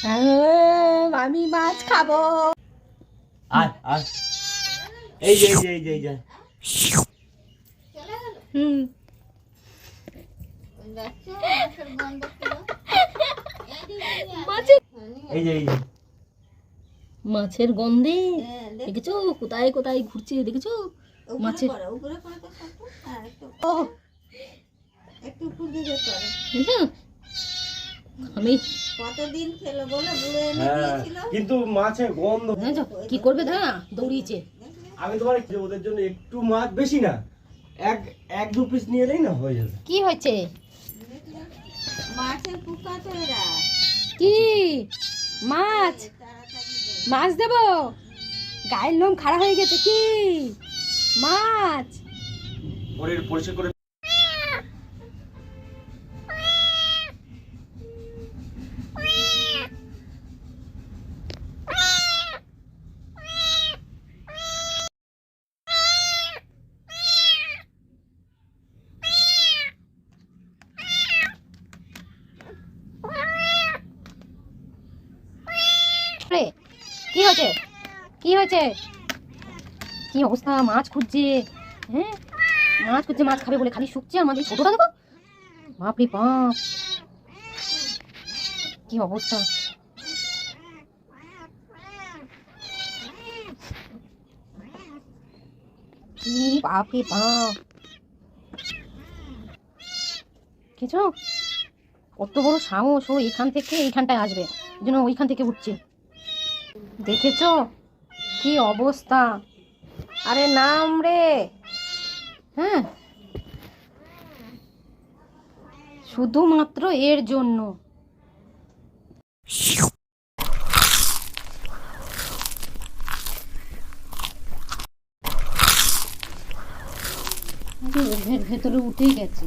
আমি মাছ খাবো। আর আর এই যে এই যে এই যে হুম এই যে এই যে মাছের গন্ধে দেখেছো কোথায় কোথায় ঘুরছে, দেখেছো মাছের দেখেছো? আমি কতদিন খেলো বলো, বুড়ো এনে হ্যাঁ, দিয়েছিল। কিন্তু মাছের গন্ধ দেখেছো কি করবে দাঁড়া দৌড়িয়েছে। আমি তোমার ওদের জন্য একটু মাছ বেশি না, এক এক দু পিস নিয়ে এলেই না হয়ে যাবে। কি হয়েছে? মাছের পোকা তো এরা। কি মাছ? মাছ দেবো? গায়ের লোম খাড়া হয়ে গেছে। কি মাছ? ওর পরিষ্কার করে কি হয়েছে? কি হয়েছে? কি অবস্থা? মাছ খুঁজছে। হ্যাঁ মাছ খুঁজছে, মাছ খাবে বলে খালি শুকছে। আর মাঝে ছোটটা দেখো, বাপরে বাপ কি অবস্থা। কি বাপরে বাপ, কিছু কত বড় সাহস, ও এখান থেকে এইখানটায় আসবে, এই জন্য ওইখান থেকে উঠছে। দেখেছো কি অবস্থা? আরে নাম রে। হ্যাঁ শুধুমাত্র এর জন্য। ভেতরে উঠেই গেছে।